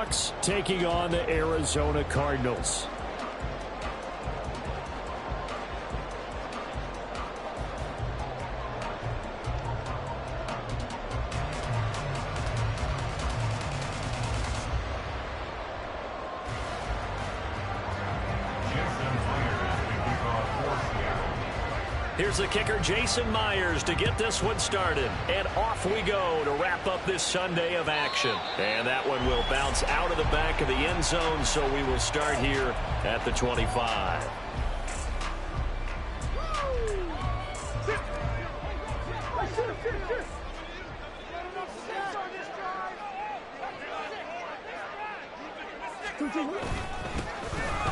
Seahawks taking on the Arizona Cardinals. Here's the kicker, Jason Myers, to get this one started. And off we go to wrap up this Sunday of action. And that one will bounce out of the back of the end zone, so we will start here at the 25.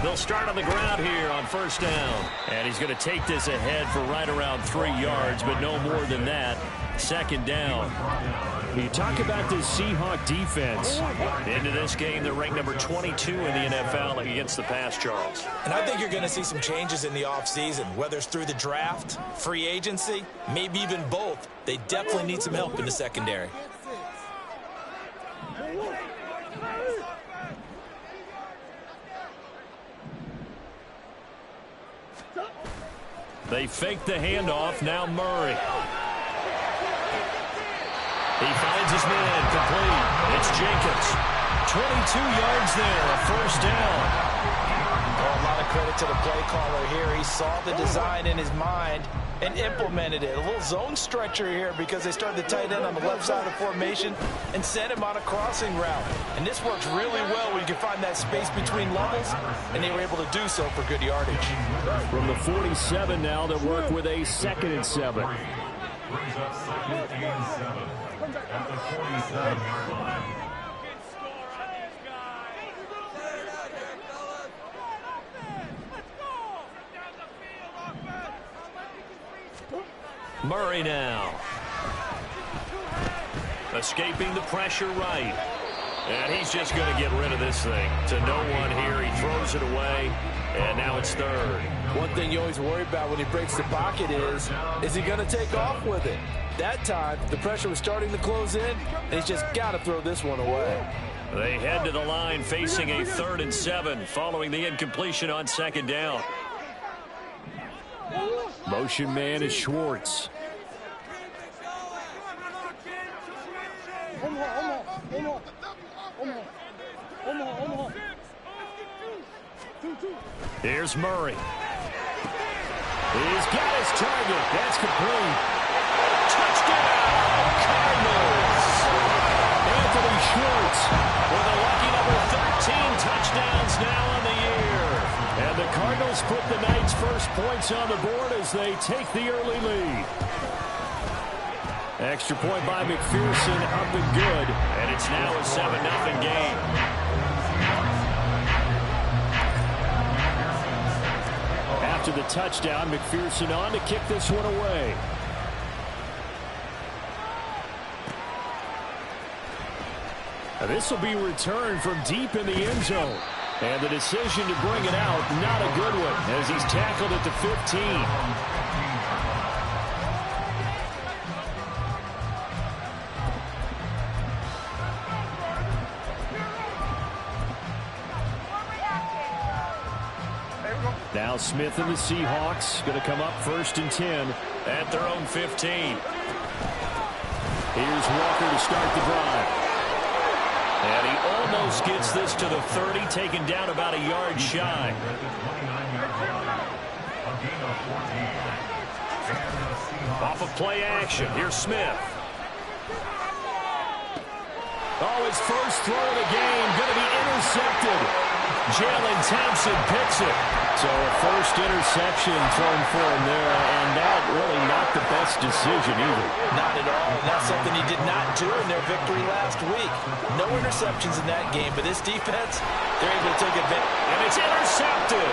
They'll start on the ground here on first down. And he's going to take this ahead for right around 3 yards, but no more than that. Second down. You talk about this Seahawk defense. Into this game, they're ranked number 22 in the NFL against the pass, Charles. And I think you're going to see some changes in the offseason, whether it's through the draft, free agency, maybe even both. They definitely need some help in the secondary. They fake the handoff. Now Murray. He finds his man complete. It's Jenkins. 22 yards there, a first down. A lot of credit to the play caller here. He saw the design in his mind and implemented it. A little zone stretcher here because they started the tight end on the left side of the formation and sent him on a crossing route. And this works really well when you can find that space between levels, and they were able to do so for good yardage. From the 47 now, they work with a 2nd and 7. Brings up 2nd and 7 at the 47-yard line. Murray now. Escaping the pressure right. And he's just going to get rid of this thing. To no one here. He throws it away. And now it's third. One thing you always worry about when he breaks the pocket is he going to take off with it? That time, the pressure was starting to close in, and he's just got to throw this one away. They head to the line facing a 3rd and 7 following the incompletion on 2nd down. Motion man is Schwartz. Here's Murray. He's got his target. That's complete. Touchdown, Cardinals! Anthony Schwartz With a lucky number 13 touchdowns now on the year. And the Cardinals put the Knights' first points on the board as they take the early lead. Extra point by McPherson, up and good. And it's now a 7-0 game. After the touchdown, McPherson on to kick this one away. This will be returned from deep in the end zone. And the decision to bring it out, not a good one, as he's tackled at the 15. Now Smith and the Seahawks going to come up 1st and 10 at their own 15. Here's Walker to start the drive. And he almost gets this to the 30, taken down about a yard shy. Off of play action, here's Smith. Oh, his first throw of the game going to be intercepted. Jalen Thompson picks it. So a first interception thrown for him there, and that really not the best decision either. Not at all, and that's something he did not do in their victory last week. No interceptions in that game, but this defense, they're able to take advantage. And it's intercepted.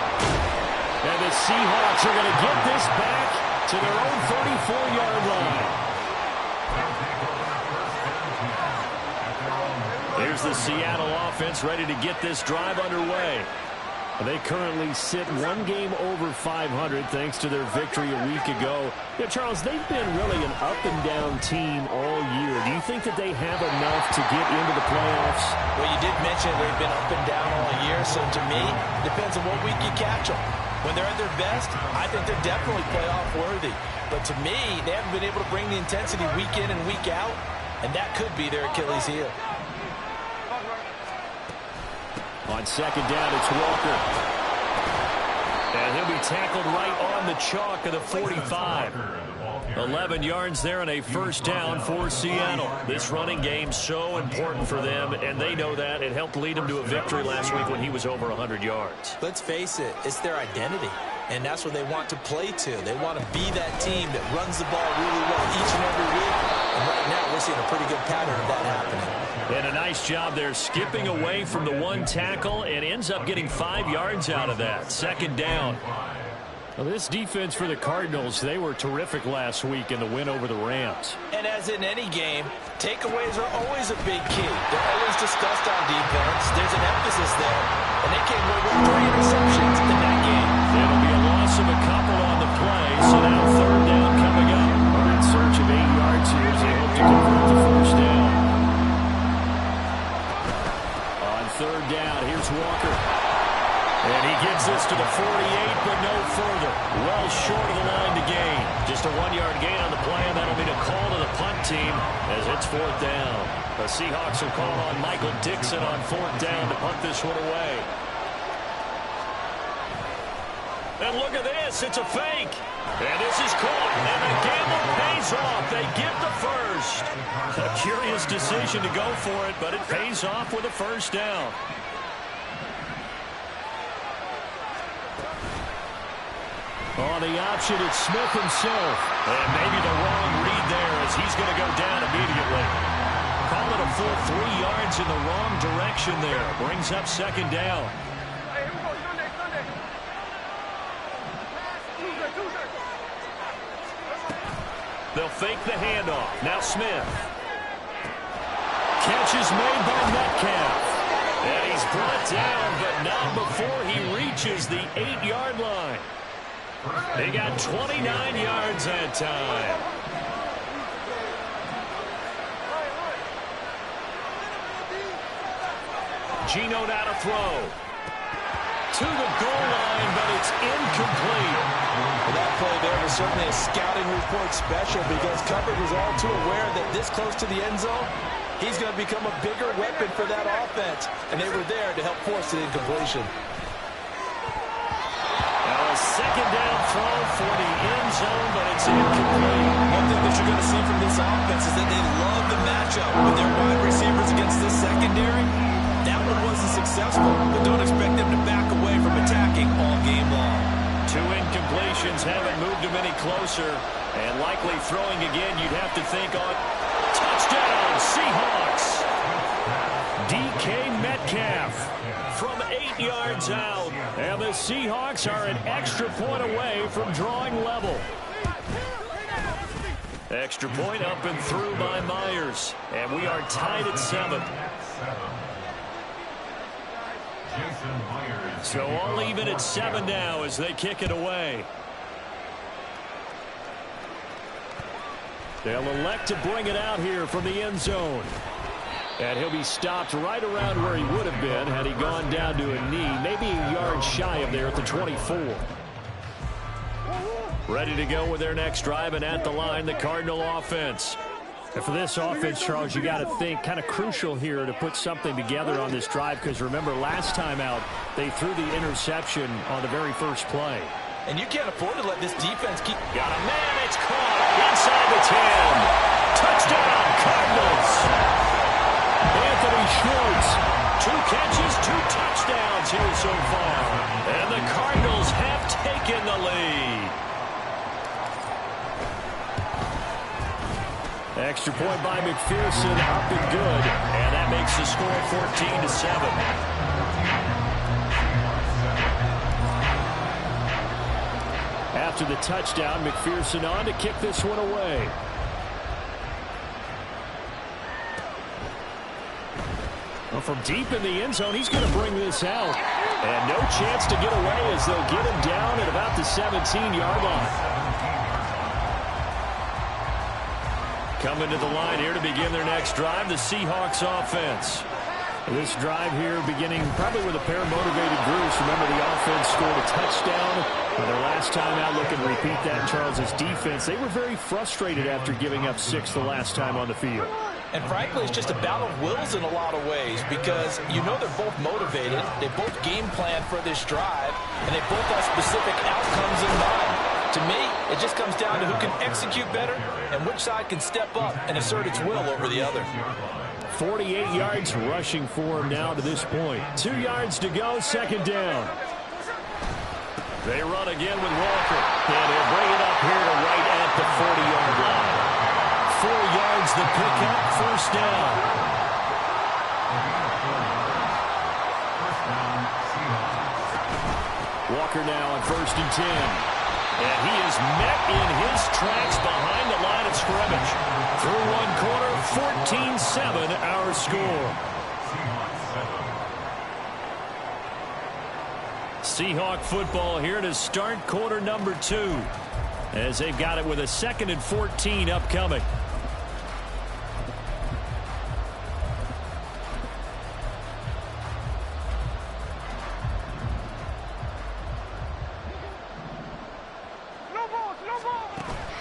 And the Seahawks are going to get this back to their own 34-yard line. Here's the Seattle offense ready to get this drive underway. They currently sit one game over 500 thanks to their victory a week ago. Yeah, Charles, they've been really an up-and-down team all year. Do you think that they have enough to get into the playoffs? Well, you did mention they've been up and down all year, so to me, it depends on what week you catch them. When they're at their best, I think they're definitely playoff worthy. But to me, they haven't been able to bring the intensity week in and week out, and that could be their Achilles heel. On second down, it's Walker. And he'll be tackled right on the chalk of the 45. 11 yards there and a first down for Seattle. This running game so important for them, and they know that. It helped lead them to a victory last week when he was over 100 yards. Let's face it, it's their identity, and that's what they want to play to. They want to be that team that runs the ball really well each and every week, and right now we're seeing a pretty good pattern of that happening. And a nice job there skipping away from the one tackle and ends up getting 5 yards out of that. Second down. Well, this defense for the Cardinals, they were terrific last week in the win over the Rams. And as in any game, takeaways are always a big key. They're always discussed on defense. There's an emphasis there, and they came away with 3 interceptions in that game. It'll be a loss of a couple on the play, so now third down coming up. We're in search of 8 yards here as they hope to convert the first down. On third down, here's Walker. And he gets this to the 48, but no further. Well short of the line to gain. Just a 1-yard gain on the play, and that'll be a call to the punt team as it's fourth down. The Seahawks will call on Michael Dixon on fourth down to punt this one away. And look at this. It's a fake. And this is caught. And the gamble pays off. They get the first. A curious decision to go for it, but it pays off with a first down. On the option, it's Smith himself. And maybe the wrong read there as he's going to go down immediately. Call it a full 3 yards in the wrong direction there. Brings up second down. They'll fake the handoff. Now Smith. Catch is made by Metcalf. And he's brought down, but not before he reaches the 8-yard line. They got 29 yards that time. Geno now to throw. To the goal line, but it's incomplete. Well, that play there was certainly a scouting report special because coverage was all too aware that this close to the end zone, he's going to become a bigger weapon for that offense, and they were there to help force the incompletion. A second down throw for the end zone, but it's incomplete. One thing that you're going to see from this offense is that they love the matchup with their wide receivers against this secondary. That one wasn't successful, but don't expect them to back away from attacking all game long. 2 incompletions haven't moved them any closer, and likely throwing again, you'd have to think on touchdown, Seahawks. DK Metcalf from 8 yards out, and the Seahawks are an extra point away from drawing level. Extra point up and through by Myers, and we are tied at 7. So all even at 7 now as they kick it away. They'll elect to bring it out here from the end zone. And he'll be stopped right around where he would have been had he gone down to a knee, maybe a yard shy of there at the 24. Ready to go with their next drive, and at the line, the Cardinal offense. And for this offense, Charles, you got to think kind of crucial here to put something together on this drive because remember last time out they threw the interception on the very first play. And you can't afford to let this defense keep... Got a man, it's caught inside the 10. Touchdown, Cardinals. Anthony Schwartz. 2 catches, 2 touchdowns here so far. And the Cardinals have taken the lead. Extra point by McPherson, up and good. And that makes the score 14-7. After the touchdown, McPherson on to kick this one away. Well, from deep in the end zone, he's going to bring this out. And no chance to get away as they'll get him down at about the 17-yard line. Coming to the line here to begin their next drive, the Seahawks offense. This drive here beginning probably with a pair of motivated groups. Remember, the offense scored a touchdown. Their last time out, looking to repeat that, Charles' defense. They were very frustrated after giving up 6 the last time on the field. And frankly, it's just a battle of wills in a lot of ways because you know they're both motivated. They both game plan for this drive, and they both have specific outcomes in mind. To me, it just comes down to who can execute better and which side can step up and assert its will over the other. 48 yards rushing for him now to this point. 2 yards to go, second down. They run again with Walker. And he'll bring it up here to right at the 40-yard line. 4 yards the pickup, first down. Walker now on 1st and 10. And he is met in his tracks behind the line of scrimmage. Through one quarter, 14-7 our score. Seahawk football here to start quarter number 2. As they've got it with a 2nd and 14 upcoming.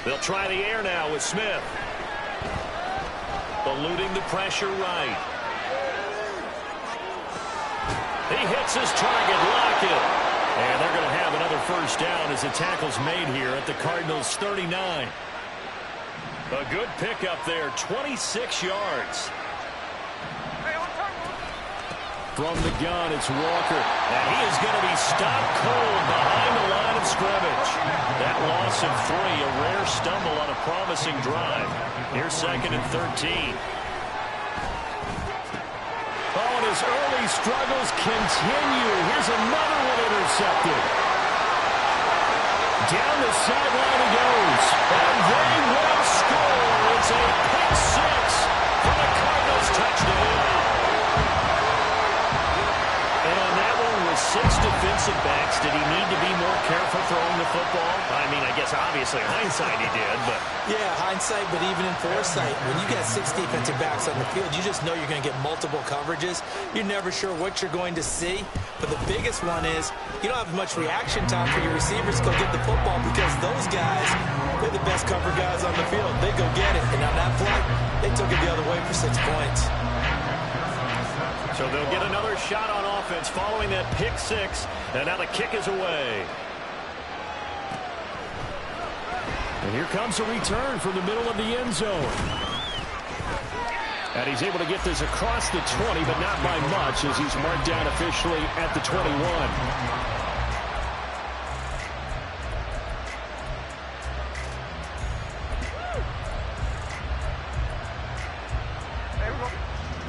They'll try the air now with Smith. Eluding the pressure right. He hits his target, Lockett. And they're going to have another first down as the tackle's made here at the Cardinals' 39. A good pickup there, 26 yards. From the gun, it's Walker. And he is going to be stopped cold behind the line of scrimmage. That loss of 3, a rare stumble on a promising drive. Here's 2nd and 13. Oh, and his early struggles continue. Here's another one intercepted. Down the sideline he goes. And they will score. It's a pick 6 for the Cardinals touchdown. And on that one with 6 defensive backs, did he need to be more careful throwing the football? I mean, I guess obviously hindsight he did, but... Yeah, hindsight, but even in foresight, when you got 6 defensive backs on the field, you just know you're going to get multiple coverages. You're never sure what you're going to see. But the biggest one is you don't have much reaction time for your receivers to go get the football because those guys, they're the best cover guys on the field. They go get it. And on that play, they took it the other way for 6 points. So they'll get another shot on offense following that pick 6. And now the kick is away. And here comes a return from the middle of the end zone. And he's able to get this across the 20, but not by much as he's marked down officially at the 21.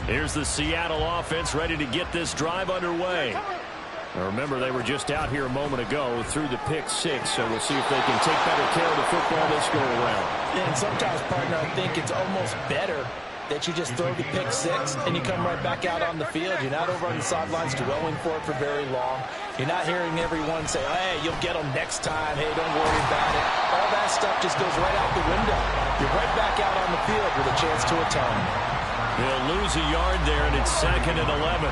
Here's the Seattle offense ready to get this drive underway. Now remember, they were just out here a moment ago through the pick 6, so we'll see if they can take better care of the football this go around. And sometimes, partner, I think it's almost better that you just throw the pick 6 and you come right back out on the field. You're not over on the sidelines dwelling for it for very long. You're not hearing everyone say, hey, you'll get them next time. Hey, don't worry about it. All that stuff just goes right out the window. You're right back out on the field with a chance to atone. They'll lose a yard there, and it's 2nd and 11.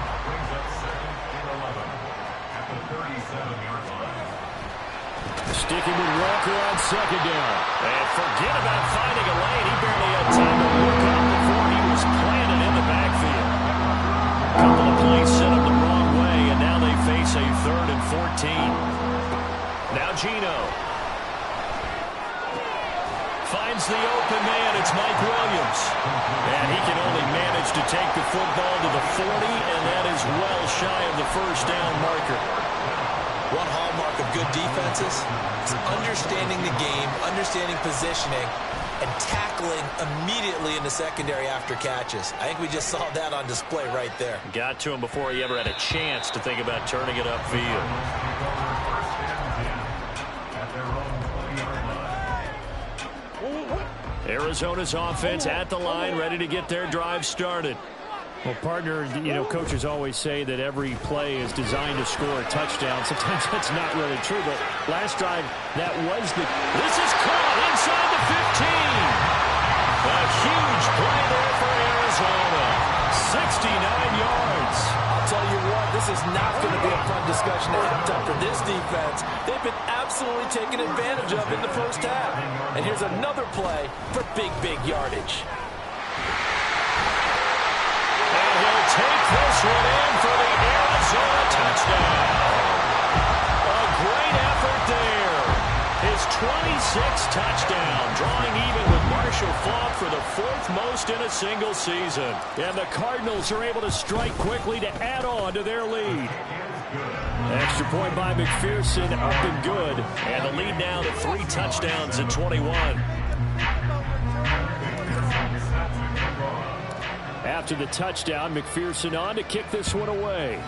Sticking with Walker on 2nd down. And forget about finding a lane. He barely had time to look up before he was planted in the backfield. A couple of plays set him the wrong way, and now they face a 3rd and 14. Now Geno finds the open man. It's Mike Williams. And he can only manage to take the football to the 40, and that is well shy of the first down marker. One hallmark of good defenses is understanding the game, understanding positioning, and tackling immediately in the secondary after catches. I think we just saw that on display right there. Got to him before he ever had a chance to think about turning it upfield. Arizona's offense at the line, ready to get their drive started. Well, partner, coaches always say that every play is designed to score a touchdown. Sometimes that's not really true, but last drive, that was the... This is caught inside the 15. A huge play there for Arizona. 69 yards. I'll tell you what, this is not going to be a fun discussion at halftime for this defense. They've been absolutely taken advantage of in the first half. And here's another play for big yardage. Take this one in for the Arizona touchdown. A great effort there. His 26th touchdown, drawing even with Marshall Faulk for the 4th most in a single season. And the Cardinals are able to strike quickly to add on to their lead. Extra point by McPherson, up and good. And the lead now to 3 touchdowns at 21. After the touchdown, McPherson on to kick this one away.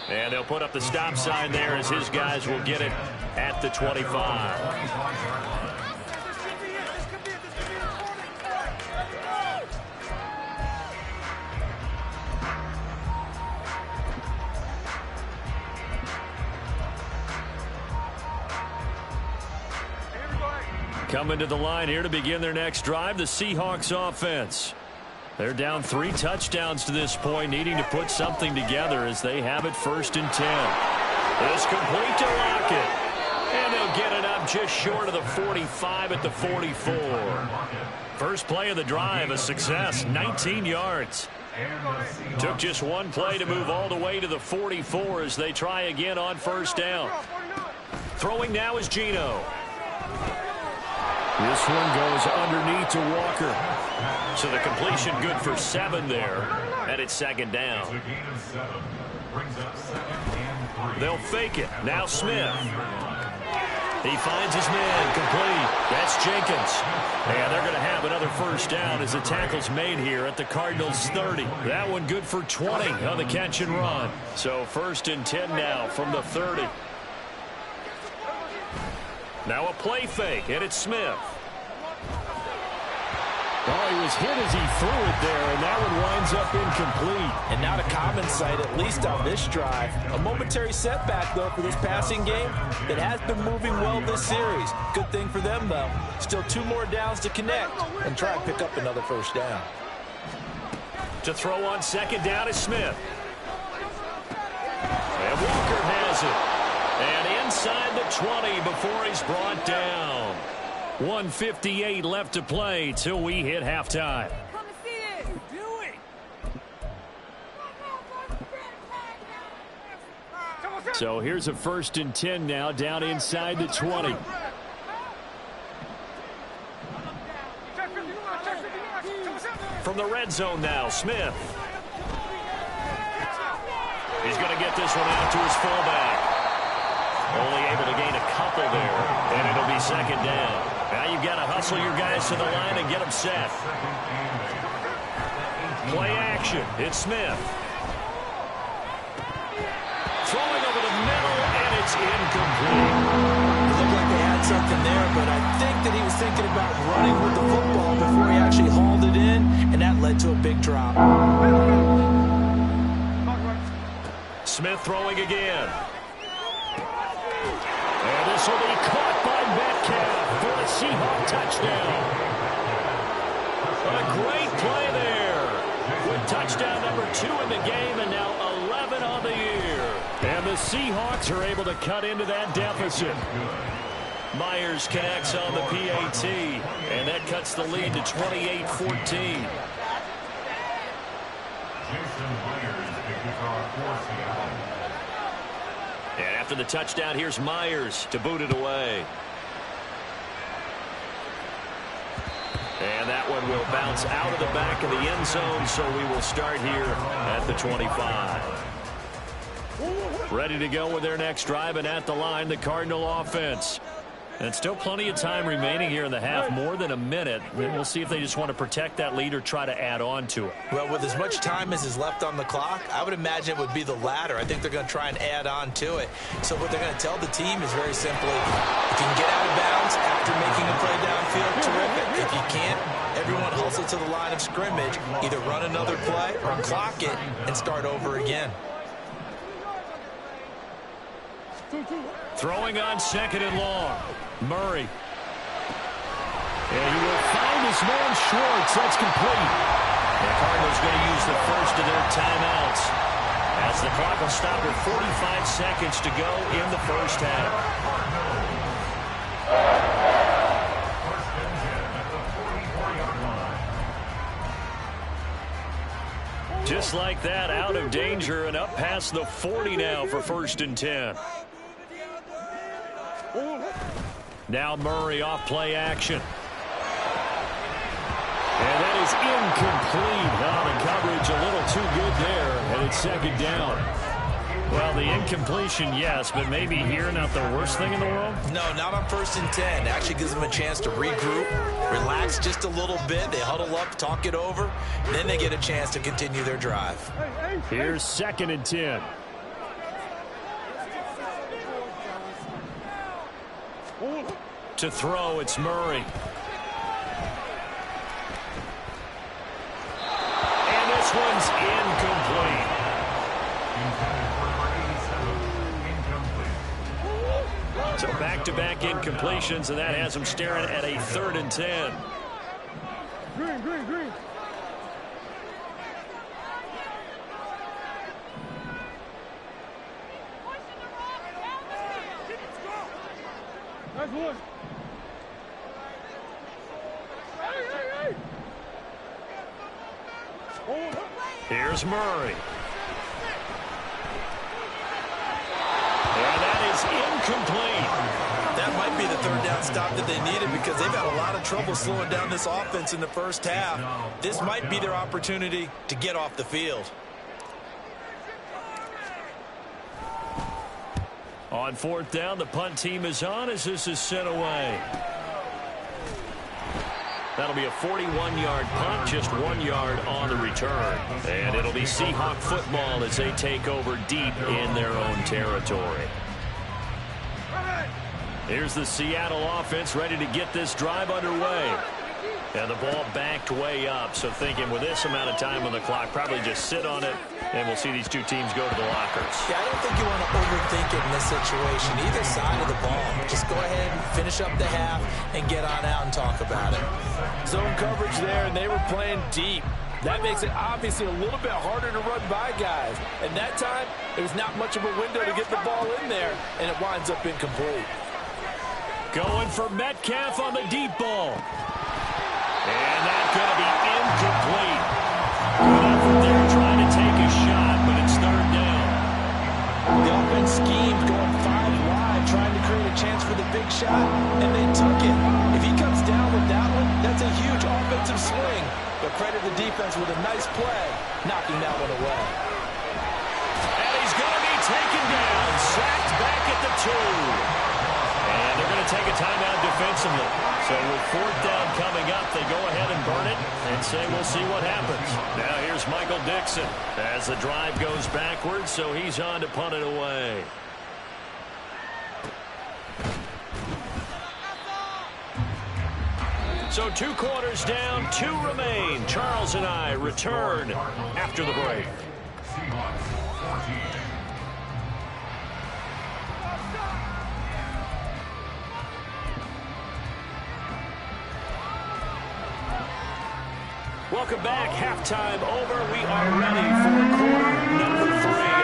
And they'll put up the stop sign there as his guys will get it at the 25. Coming to the line here to begin their next drive, the Seahawks offense. They're down 3 touchdowns to this point, needing to put something together as they have it 1st and 10. It's complete to Lockett. And they'll get it up just short of the 45 at the 44. First play of the drive, a success, 19 yards. Took just one play to move all the way to the 44 as they try again on 1st down. Throwing now is Geno. This one goes underneath to Walker. So the completion good for 7 there, and it's 2nd down. They'll fake it. Now Smith. He finds his man complete. That's Jenkins. And they're going to have another 1st down as the tackle's made here at the Cardinals' 30. That one good for 20 on the catch and run. So 1st and 10 now from the 30. Now a play fake, and it's Smith. Oh, he was hit as he threw it there, and that one winds up incomplete. And not a common sight, at least on this drive. A momentary setback, though, for this passing game that has been moving well this series. Good thing for them, though. Still 2 more downs to connect and try and pick up another 1st down. To throw on 2nd down is Smith. And Walker has it. And inside the 20 before he's brought down. 1:58 left to play till we hit halftime. So here's a 1st and 10 now down inside the 20. From the red zone now, Smith. He's going to get this one out to his fullback. Only able to gain a couple there, and it'll be 2nd down. Now you've got to hustle your guys to the line and get them set. Play action. It's Smith. Throwing over the middle, and it's incomplete. It looked like they had something there, but I think that he was thinking about running with the football before he actually hauled it in, and that led to a big drop. Smith throwing again. And this will be caught by Metcalf for a Seahawk touchdown. A great play there. With touchdown number 2 in the game and now 11 on the year. And the Seahawks are able to cut into that deficit. Myers connects on the PAT, and that cuts the lead to 28-14. And after the touchdown, here's Myers to boot it away. And that one will bounce out of the back of the end zone, so we will start here at the 25. Ready to go with their next drive, and at the line, the Cardinal offense. And still plenty of time remaining here in the half, more than a minute. And we'll see if they just want to protect that lead or try to add on to it. Well, with as much time as is left on the clock, I would imagine it would be the latter. I think they're going to try and add on to it. So what they're going to tell the team is very simply, if you can get out of bounds after making a play downfield, terrific. If you can't, everyone hustle to the line of scrimmage, either run another play or clock it and start over again. Throwing on second and long. Murray. And he will find his man Schwartz. That's complete. The Cardinals going to use the first of their timeouts as the clock will stop with 45 seconds to go in the first half. Just like that, out of danger and up past the 40 now for 1st and 10. Now Murray off play action. And that is incomplete. Oh, the coverage a little too good there, and it's second down. Well, the incompletion, yes, but maybe here not the worst thing in the world? No, not on 1st and 10. Actually gives them a chance to regroup, relax just a little bit. They huddle up, talk it over, then they get a chance to continue their drive. Here's 2nd and 10. To throw, it's Murray. And this one's incomplete. So back-to-back incompletions, and that has them staring at a 3rd and 10. Green. That's one. Here's Murray. And that is incomplete. That might be the 3rd down stop that they needed because they've had a lot of trouble slowing down this offense in the first half. This might be their opportunity to get off the field. On 4th down, the punt team is on as this is sent away. That'll be a 41-yard punt, just 1 yard on the return. And it'll be Seahawk football as they take over deep in their own territory. Here's the Seattle offense ready to get this drive underway. And the ball backed way up, so thinking with this amount of time on the clock, probably just sit on it, and we'll see these two teams go to the lockers. Yeah, I don't think you want to overthink it in this situation. Either side of the ball. Just go ahead and finish up the half and get on out and talk about it. Zone coverage there, and they were playing deep. That makes it obviously a little bit harder to run by guys. And that time, there was not much of a window to get the ball in there, and it winds up incomplete. Going for Metcalf on the deep ball. And that's going to be incomplete. Good effort there trying to take a shot, but it's 3rd down. The offense schemed going 5 wide, trying to create a chance for the big shot, and they took it. If he comes down with that one, that's a huge offensive swing. But credit the defense with a nice play, knocking that one away. And he's going to be taken down, sacked back at the 2. And they're going to take a timeout defensively. So with 4th down coming up, they go ahead and burn it and say we'll see what happens. Now here's Michael Dixon as the drive goes backwards, so he's on to punt it away. So 2 quarters down, 2 remain. Charles and I return after the break. Seahawks 14. Welcome back. Halftime over. We are ready for quarter number 3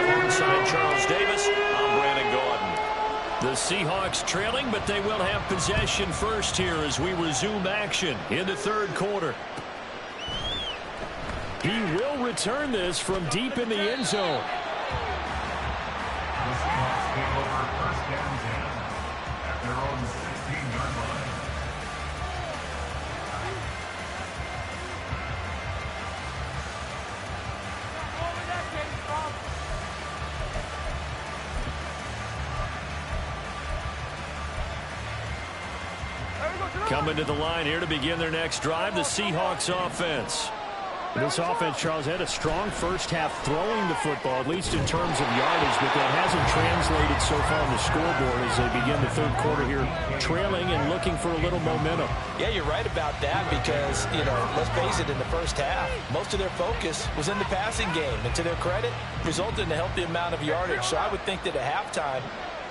alongside Charles Davis. I'm Brandon Gaudin. The Seahawks trailing, but they will have possession first here as we resume action in the 3rd quarter. He will return this from deep in the end zone. The Seahawks take over 1st and 10 at their own 16-yard line. Coming to the line here to begin their next drive, the Seahawks offense. This offense, Charles, had a strong first half throwing the football, at least in terms of yardage, but that hasn't translated so far on the scoreboard as they begin the third quarter here, trailing and looking for a little momentum. Yeah, you're right about that because, let's face it, in the first half, most of their focus was in the passing game. And to their credit, resulted in a healthy amount of yardage. So I would think that at halftime,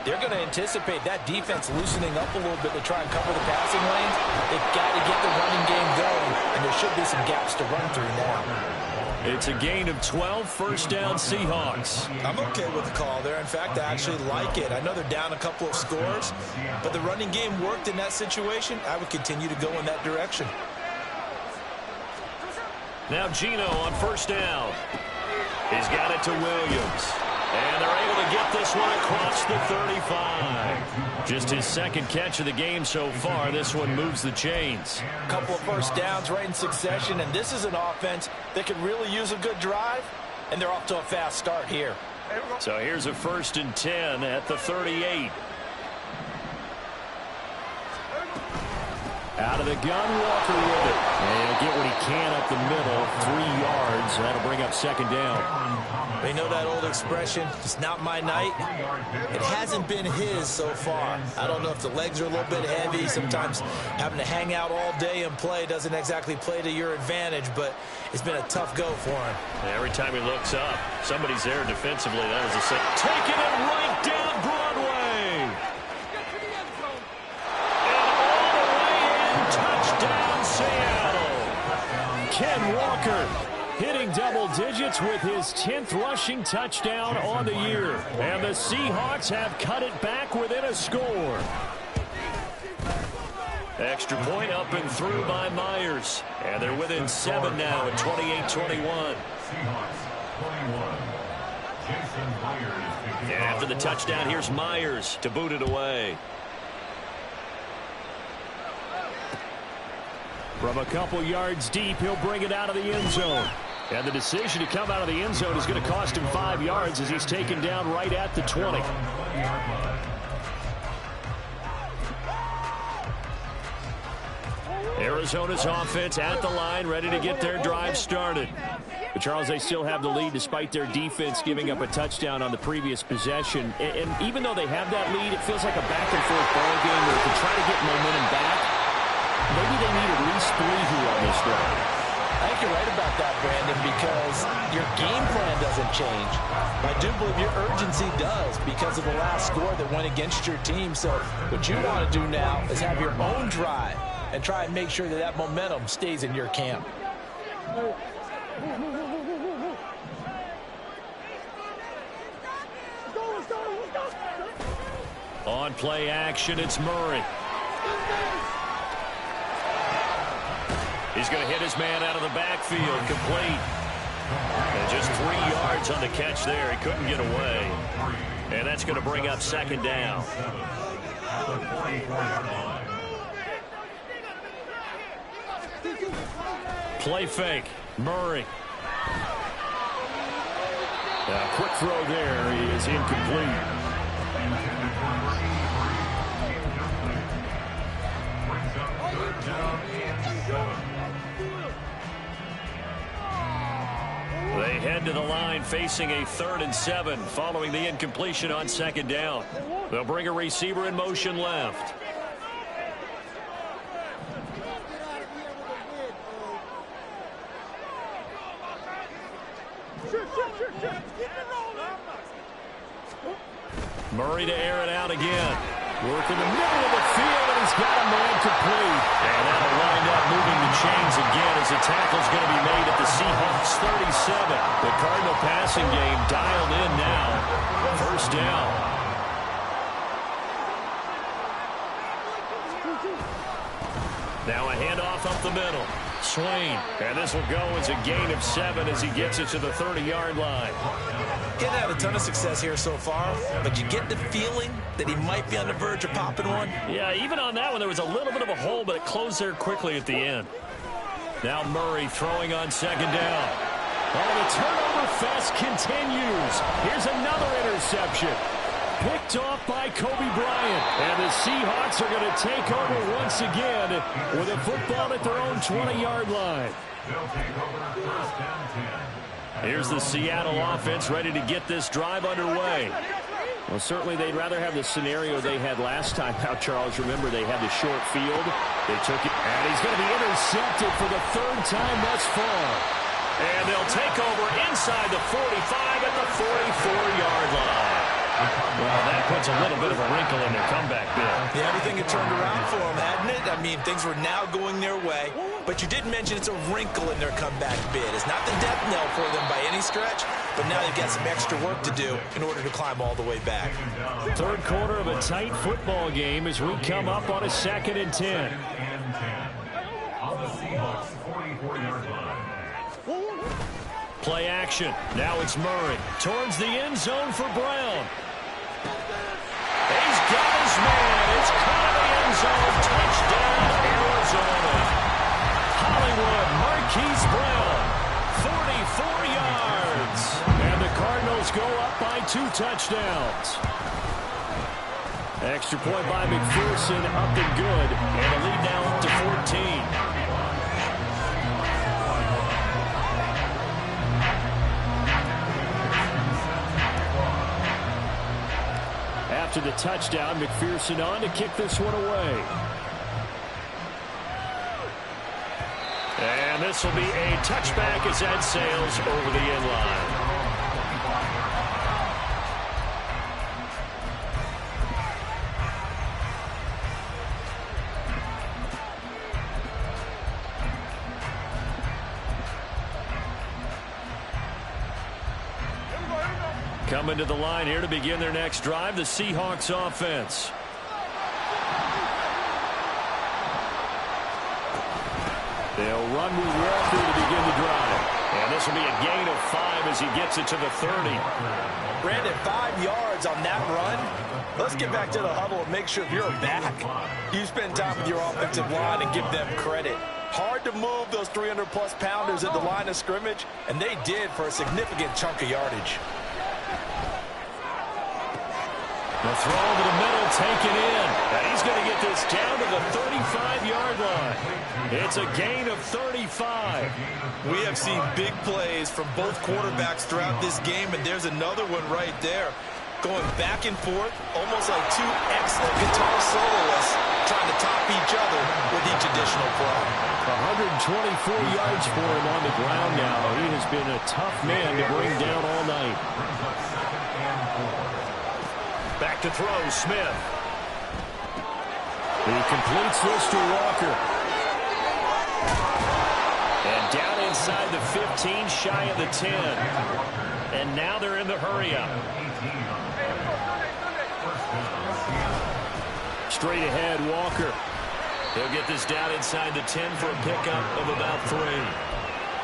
they're going to anticipate that defense loosening up a little bit to try and cover the passing lanes. They've got to get the running game going, and there should be some gaps to run through now. It's a gain of 12, first down Seahawks. I'm okay with the call there. In fact, I actually like it. I know they're down a couple of scores, but the running game worked in that situation. I would continue to go in that direction. Now Geno on first down. He's got it to Williams. And they're able to get this one across the 35. Just his second catch of the game so far. This one moves the chains. A couple of first downs right in succession, and this is an offense that could really use a good drive, and they're off to a fast start here. So here's a 1st and 10 at the 38. Out of the gun, Walker with it. And he'll get what he can up the middle, 3 yards. That'll bring up second down. They know that old expression, it's not my night. It hasn't been his so far. I don't know if the legs are a little bit heavy. Sometimes having to hang out all day and play doesn't exactly play to your advantage, but it's been a tough go for him. Every time he looks up, somebody's there defensively. That was a sick. Taking it right down Broadway. And all the way in, touchdown Seattle. Ken Walker hitting double digits with his 10th rushing touchdown on the year. And the Seahawks have cut it back within a score. Extra point up and through by Myers. And they're within 7 now at 28-21. And after the touchdown, here's Myers to boot it away. From a couple yards deep, he'll bring it out of the end zone. And the decision to come out of the end zone is going to cost him 5 yards as he's taken down right at the 20. Arizona's offense at the line, ready to get their drive started. But Charles, they still have the lead despite their defense giving up a touchdown on the previous possession. And even though they have that lead, it feels like a back-and-forth ball game where to try to get momentum back, maybe they need at least 3 here on this drive. I think you're right about that, Brandon, because your game plan doesn't change. I do believe your urgency does because of the last score that went against your team. So what you want to do now is have your own drive and try and make sure that that momentum stays in your camp. On play action, it's Murray. He's going to hit his man out of the backfield, complete. And just 3 yards on the catch there. He couldn't get away. And that's going to bring up second down. Play fake. Murray. A quick throw there is incomplete. They head to the line facing a 3rd and 7 following the incompletion on second down. They'll bring a receiver in motion left. Murray to air it out again. Work in the middle of the field, and he's got a man complete. And that'll wind up moving the chains again as the tackle's going to be made at the Seahawks 37. The Cardinal passing game dialed in now. First down. Now a handoff up the middle. Swain. And this will go as a gain of 7 as he gets it to the 30-yard line. Getting had a ton of success here so far, but you get the feeling that he might be on the verge of popping one. Yeah, even on that one, there was a little bit of a hole, but it closed there quickly at the end. Now Murray throwing on second down. Oh, the turnover fest continues. Here's another interception. picked off by Kobe Bryant. And the Seahawks are going to take over once again with a football at their own 20-yard line. They'll take over first down 10. Here's the Seattle offense ready to get this drive underway. Well, certainly they'd rather have the scenario they had last time out, Charles. Remember, they had the short field. They took it, and he's going to be intercepted for the third time thus far. And they'll take over inside the 45 at the 44-yard line. Well, that puts a little bit of a wrinkle in their comeback bid. Yeah, everything had turned around for them, hadn't it? I mean, things were now going their way. But you did mention it's a wrinkle in their comeback bid. It's not the death knell for them by any stretch, but now they've got some extra work to do in order to climb all the way back. Third quarter of a tight football game as we come up on a 2nd and 10. On the Seahawks 44-yard line. Play action. Now it's Murray towards the end zone for Brown. He's got his man. It's caught in the end zone. Touchdown, Arizona. Hollywood Marquise Brown, 44 yards. And the Cardinals go up by 2 touchdowns. Extra point by McPherson, up and good. And a lead now up to 14. After the touchdown, McPherson on to kick this one away. And this will be a touchback as that sails over the end line. Coming to the line here to begin their next drive, the Seahawks offense. They'll run with Walker to begin the drive. And this will be a gain of 5 as he gets it to the 30. Brandon, 5 yards on that run. Let's get back to the huddle and make sure if you're back, you spend time with your offensive line and give them credit. Hard to move those 300-plus pounders at the line of scrimmage, and they did for a significant chunk of yardage. The throw to the middle, taken in. And he's going to get this down to the 35-yard line. It's a gain of 35. We have seen big plays from both quarterbacks throughout this game, and there's another one right there. Going back and forth, almost like 2 excellent guitar soloists trying to top each other with each additional play. 124 yards for him on the ground now. He has been a tough man to bring down all night. Back to throw, Smith. He completes this to Walker. And down inside the 15, shy of the 10. And now they're in the hurry-up. Straight ahead, Walker. He'll get this down inside the 10 for a pickup of about 3.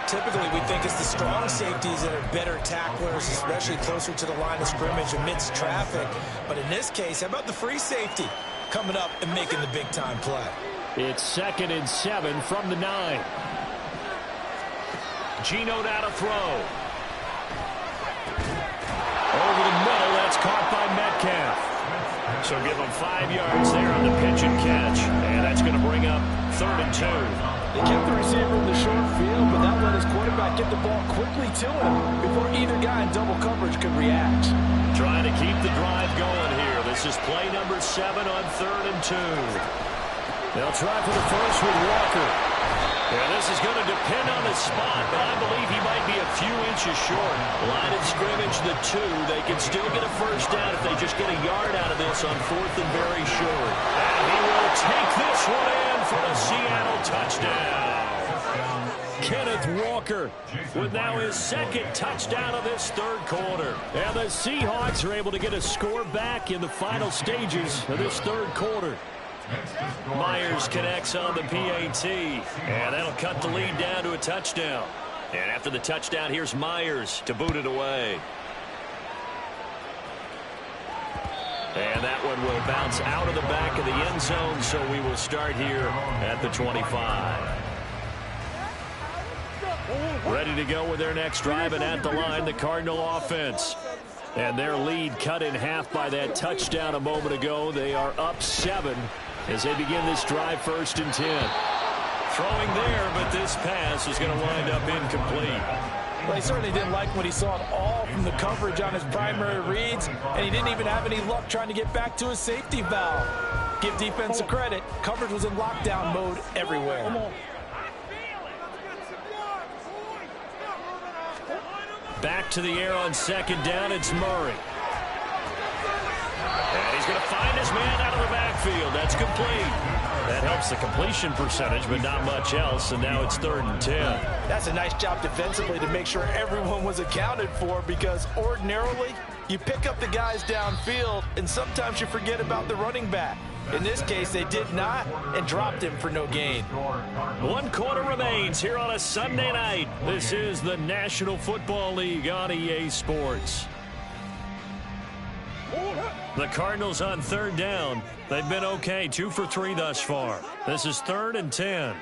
Typically, we think it's the strong safeties that are better tacklers, especially closer to the line of scrimmage amidst traffic. But in this case, how about the free safety coming up and making the big-time play? It's 2nd and 7 from the 9. Geno now to throw. Over the middle, that's caught by Metcalf. So give him 5 yards there on the pitch and catch. And that's going to bring up 3rd and 2. They kept the receiver in the short field, but that let his quarterback get the ball quickly to him before either guy in double coverage could react. Trying to keep the drive going here. This is play number 7 on 3rd and 2. They'll try for the first with Walker. And this is going to depend on the spot, but I believe he might be a few inches short. Line of scrimmage, the 2. They can still get a first down if they just get a yard out of this on 4th and very short. And he will take this one in for the Seattle touchdown. Kenneth Walker with now his 2nd touchdown of this 3rd quarter. And the Seahawks are able to get a score back in the final stages of this 3rd quarter. Myers connects on the PAT, and that'll cut the lead down to a touchdown. And after the touchdown, here's Myers to boot it away. And that one will bounce out of the back of the end zone, so we will start here at the 25. Ready to go with their next drive, and at the line, the Cardinal offense. And their lead cut in half by that touchdown a moment ago. They are up 7 as they begin this drive, 1st and 10. Throwing there, but this pass is going to wind up incomplete. Well, he certainly didn't like what he saw at all from the coverage on his primary reads, and he didn't even have any luck trying to get back to his safety valve. Give defense a credit. Coverage was in lockdown mode everywhere. Back to the air on 2nd down, it's Murray. And he's going to find his man out of the backfield. That's complete. That helps the completion percentage, but not much else, and now it's 3rd and 10. That's a nice job defensively to make sure everyone was accounted for, because ordinarily you pick up the guys downfield, and sometimes you forget about the running back. In this case, they did not, and dropped him for no gain. 1 quarter remains here on a Sunday night. This is the National Football League on EA Sports. The Cardinals on 3rd down. They've been okay, 2 for 3 thus far. This is 3rd and 10.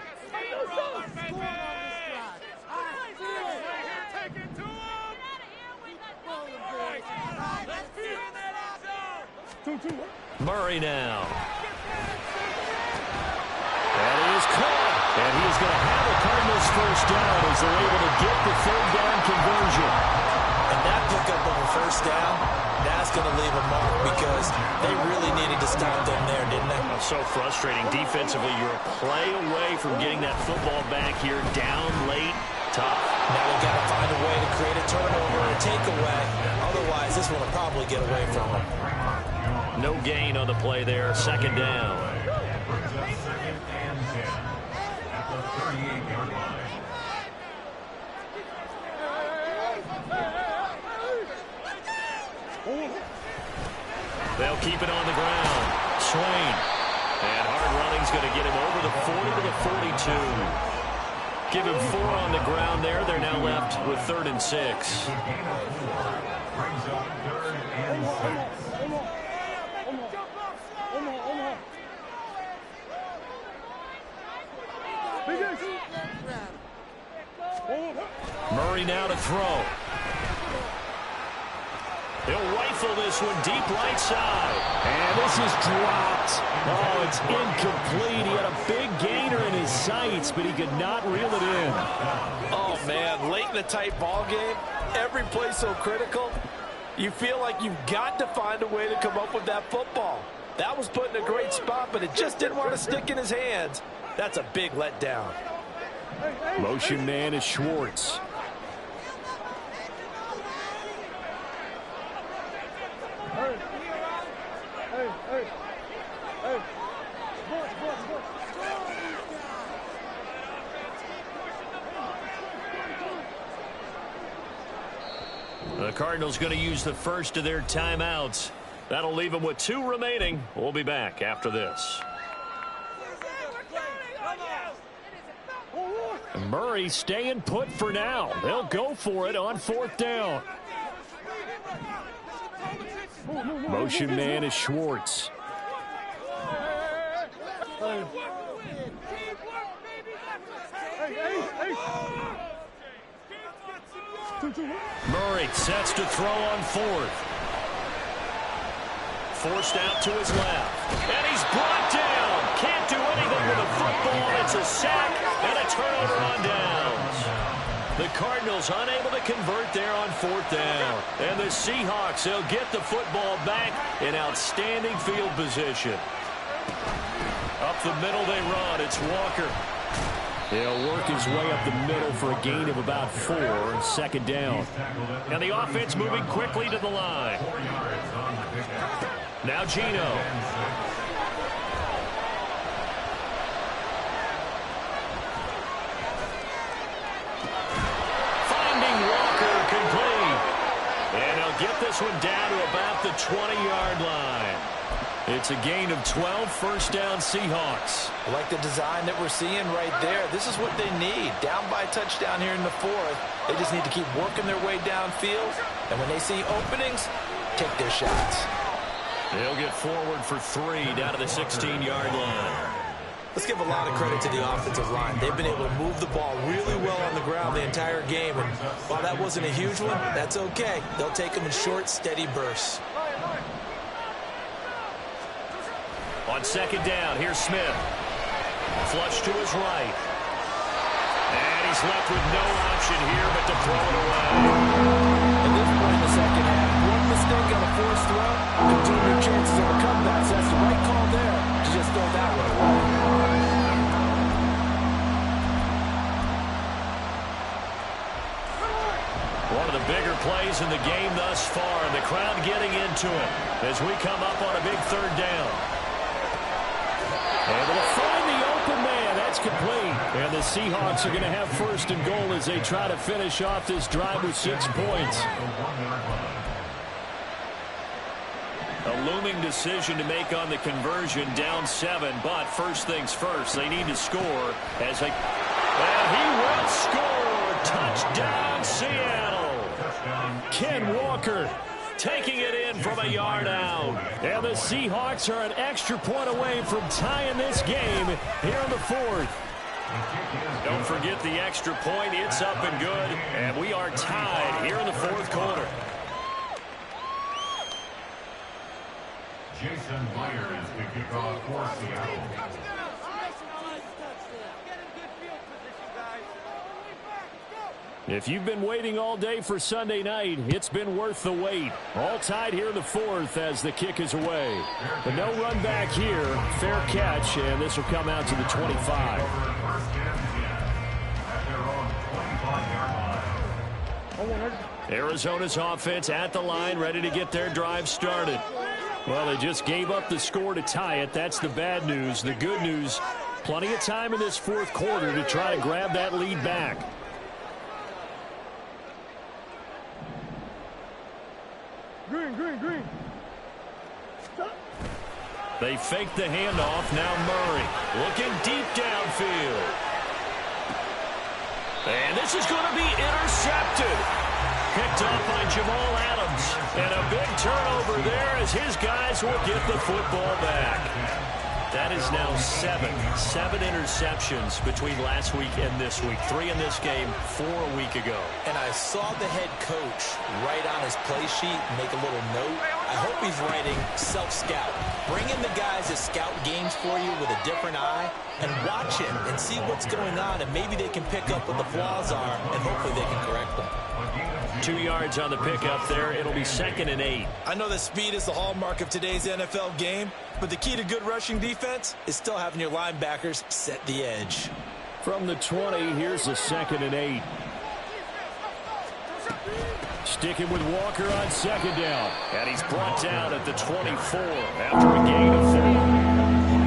Murray now. And he is caught. And he is going to have a Cardinals 1st down as they're able to get the 3rd down conversion. And that pickup of a 1st down, that's going to leave a mark, because they really needed to stop them there, didn't they? So frustrating. Defensively, you're a play away from getting that football back here down late. Tough. Now they've got to find a way to create a turnover or a takeaway. Otherwise, this one will probably get away from them. No gain on the play there. 2nd down. They'll keep it on the ground. Swain. And hard running's going to get him over the 40 to the 42. Give him 4 on the ground there. They're now left with 3rd and 6. Murray now to throw. He'll rifle this one deep right side. And this is dropped. Oh, it's incomplete. He had a big gainer in his sights, but he could not reel it in. Oh, man, late in a tight ball game, every play so critical, you feel like you've got to find a way to come up with that football. That was put in a great spot, but it just didn't want to stick in his hands. That's a big letdown. Motion man is Schwartz. The Cardinals going to use the first of their timeouts. That'll leave them with 2 remaining. We'll be back after this. Murray staying put for now. They'll go for it on 4th down. Motion man is Schwartz. Murray sets to throw on 4th. Forced out to his left. And he's brought down. Can't do anything with a football. It's a sack and a turnover on downs. The Cardinals unable to convert there on 4th down. And the Seahawks, they'll get the football back in outstanding field position. Up the middle they run. It's Walker. He'll work his way up the middle for a gain of about 4. 2nd down. And the offense moving quickly to the line. Now Gino. Finding Walker complete. And he'll get this one down to about the 20-yard line. It's a gain of 12, 1st down Seahawks. I like the design that we're seeing right there. This is what they need. Down by a touchdown here in the 4th. They just need to keep working their way downfield. And when they see openings, take their shots. They'll get forward for 3 down to the 16-yard line. Let's give a lot of credit to the offensive line. They've been able to move the ball really well on the ground the entire game. And while that wasn't a huge one, that's okay. They'll take them in short, steady bursts. On second down, here's Smith. Flush to his right. And he's left with no option here but to throw it away. At this point in the second half, one mistake on a forced throw could do your chances of a comeback. So that's the right call there to just throw that one away. One of the bigger plays in the game thus far, and the crowd getting into it as we come up on a big third down. Able to find the open man. That's complete. And the Seahawks are going to have first and goal as they try to finish off this drive with 6 points. A looming decision to make on the conversion, down 7. But first things first, they need to score as they... And he will score. Touchdown, Seattle. Ken Walker taking it in from a yard out. And the Seahawks are an extra point away from tying this game here in the fourth. Don't forget the extra point. It's up and good. And we are tied here in the fourth quarter. Jason Myers to kick off for Seattle. If you've been waiting all day for Sunday night, it's been worth the wait. All tied here in the fourth as the kick is away. But no run back here. Fair catch, and this will come out to the 25. Arizona's offense at the line, ready to get their drive started. Well, they just gave up the score to tie it. That's the bad news. The good news, plenty of time in this fourth quarter to try to grab that lead back. Green. They fake the handoff. Now Murray looking deep downfield. And this is going to be intercepted. Picked off by Jamal Adams. And a big turnover there as his guys will get the football back. That is now 7 interceptions between last week and this week. 3 in this game, 4 a week ago. And I saw the head coach write on his play sheet, make a little note. I hope he's writing self-scout. Bring in the guys that scout games for you with a different eye and watch him and see what's going on, and maybe they can pick up what the flaws are, and hopefully they can correct them. 2 yards on the pickup there. It'll be 2nd and 8. I know that speed is the hallmark of today's NFL game, but the key to good rushing defense is still having your linebackers set the edge. From the 20, here's a 2nd and 8. Sticking with Walker on 2nd down. And he's brought down at the 24 after a gain of 4.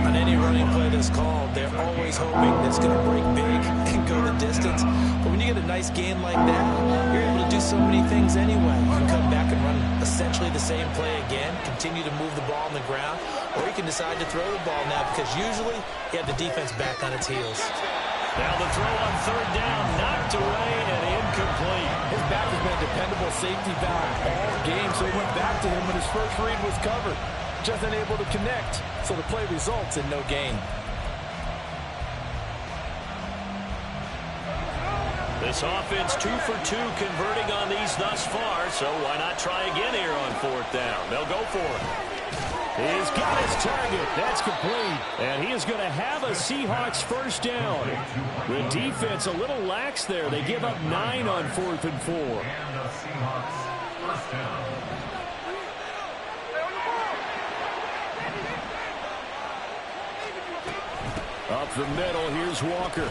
On any running play that's called, they're always hoping that it's going to break big and go the distance. But when you get a nice gain like that, you're able to do so many things anyway. You can come back and run essentially the same play again, continue to move the ball on the ground, or you can decide to throw the ball now because usually you have the defense back on its heels. Now the throw on 3rd down, knocked away and incomplete. His back has been a dependable safety valve all game, so he went back to him when his first read was covered. Just unable to connect, so the play results in no gain. This offense 2 for 2 converting on these thus far, so why not try again here on 4th down? They'll go for it. He's got his target. That's complete. And he is going to have a Seahawks first down. The defense a little lax there. They give up 9 on 4th and 4. And the Seahawks first down. Up the middle, here's Walker.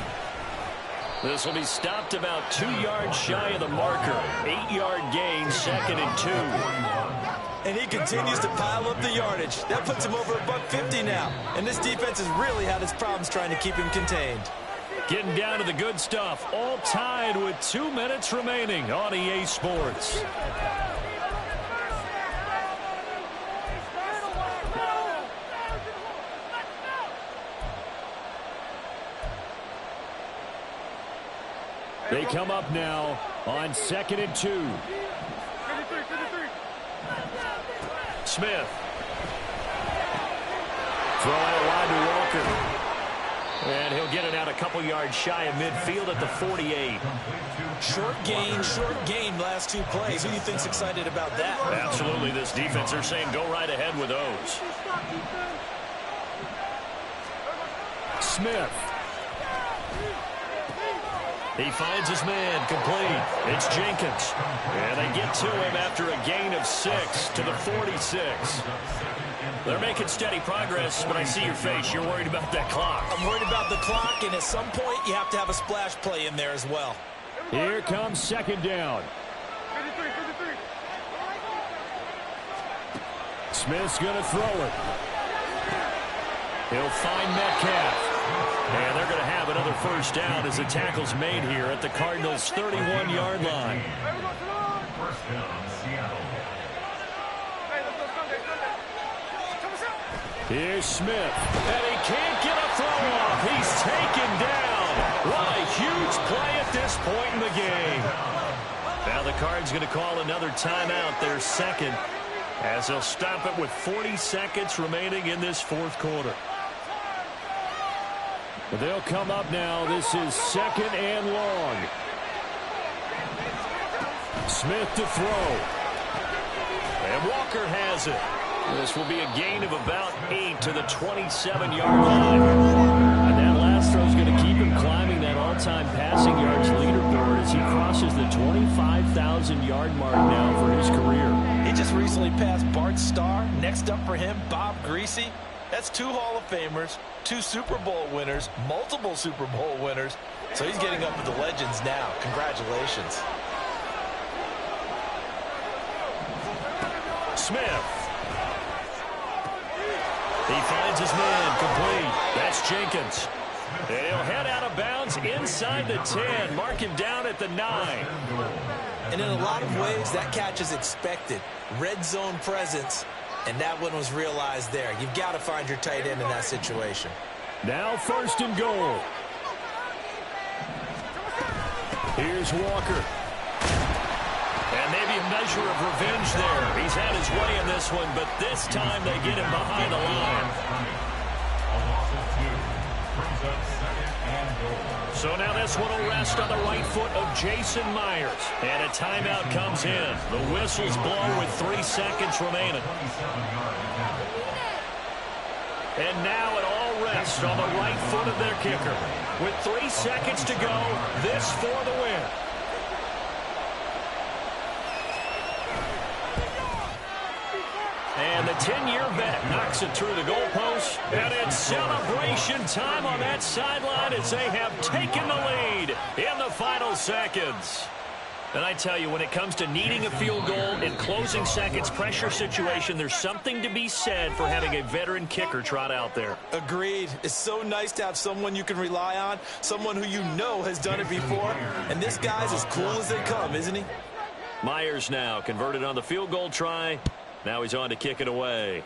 This will be stopped about 2 yards shy of the marker. 8-yard gain, 2nd and 2. And he continues to pile up the yardage. That puts him over $150 now. And this defense has really had its problems trying to keep him contained. Getting down to the good stuff. All tied with 2 minutes remaining on EA Sports. They come up now on 2nd and 2. Smith. Throw out wide to Walker. And he'll get it out a couple yards shy of midfield at the 48. Short gain last two plays. Who do you think's excited about that? Absolutely, this defense, they're saying go right ahead with those. Smith. He finds his man, complete. It's Jenkins. And they get to him after a gain of 6 to the 46. They're making steady progress, but I see your face. You're worried about that clock. I'm worried about the clock, and at some point, you have to have a splash play in there as well. Here comes second down. Smith's going to throw it. He'll find Metcalf. And they're going to have another first down as the tackle's made here at the Cardinals' 31-yard line. First down, Seattle. Here's Smith. And he can't get a throw off. He's taken down. What a huge play at this point in the game. Now the Cards going to call another timeout, their second, as they'll stop it with 40 seconds remaining in this fourth quarter. They'll come up now. This is second and long. Smith to throw. And Walker has it. This will be a gain of about 8 to the 27-yard line. And that last throw is going to keep him climbing that all-time passing yards leaderboard as he crosses the 25,000-yard mark now for his career. He just recently passed Bart Starr. Next up for him, Bob Greasy. That's 2 Hall of Famers, 2 Super Bowl winners, multiple Super Bowl winners. So he's getting up with the legends now. Congratulations. Smith. He finds his man, complete. That's Jenkins. And he'll head out of bounds inside the 10. Mark him down at the 9. And in a lot of ways, that catch is expected. Red zone presence, and that one was realized there. You've got to find your tight end in that situation. Now first and goal. Here's Walker. And maybe a measure of revenge there. He's had his way in this one, but this time they get him behind the line. So now this one will rest on the right foot of Jason Myers. And a timeout comes in. The whistles blow with 3 seconds remaining. And now it all rests on the right foot of their kicker. With 3 seconds to go, this for the win. And the 10-year vet knocks it through the goalpost. And it's celebration time on that sideline as they have taken the lead in the final seconds. And I tell you, when it comes to needing a field goal in closing seconds pressure situation, there's something to be said for having a veteran kicker trot out there. Agreed. It's so nice to have someone you can rely on, someone who you know has done it before. And this guy's as cool as they come, isn't he? Myers now converted on the field goal try. Now he's on to kick it away.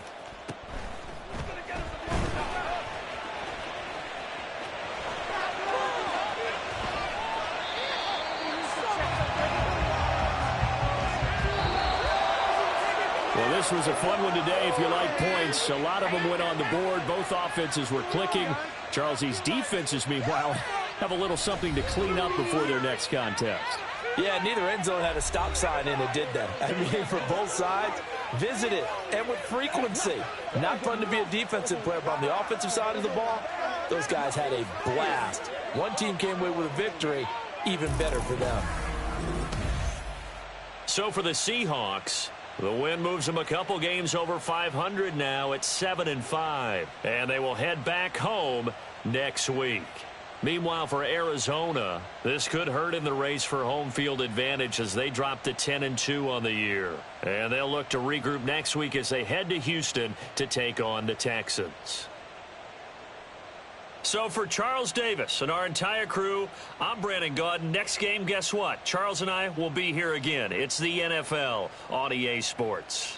Well, this was a fun one today if you like points. A lot of them went on the board. Both offenses were clicking. Charles's defenses, meanwhile, have a little something to clean up before their next contest. Yeah, neither end zone had a stop sign and it did that. I mean, for both sides, visit it, and with frequency. Not fun to be a defensive player, but on the offensive side of the ball, those guys had a blast. One team came away with a victory, even better for them. So for the Seahawks, the win moves them a couple games over 500 now at 7-5. And they will head back home next week. Meanwhile, for Arizona, this could hurt in the race for home field advantage as they drop to 10-2 on the year. And they'll look to regroup next week as they head to Houston to take on the Texans. So for Charles Davis and our entire crew, I'm Brandon Gaudin. Next game, guess what? Charles and I will be here again. It's the NFL on EA Sports.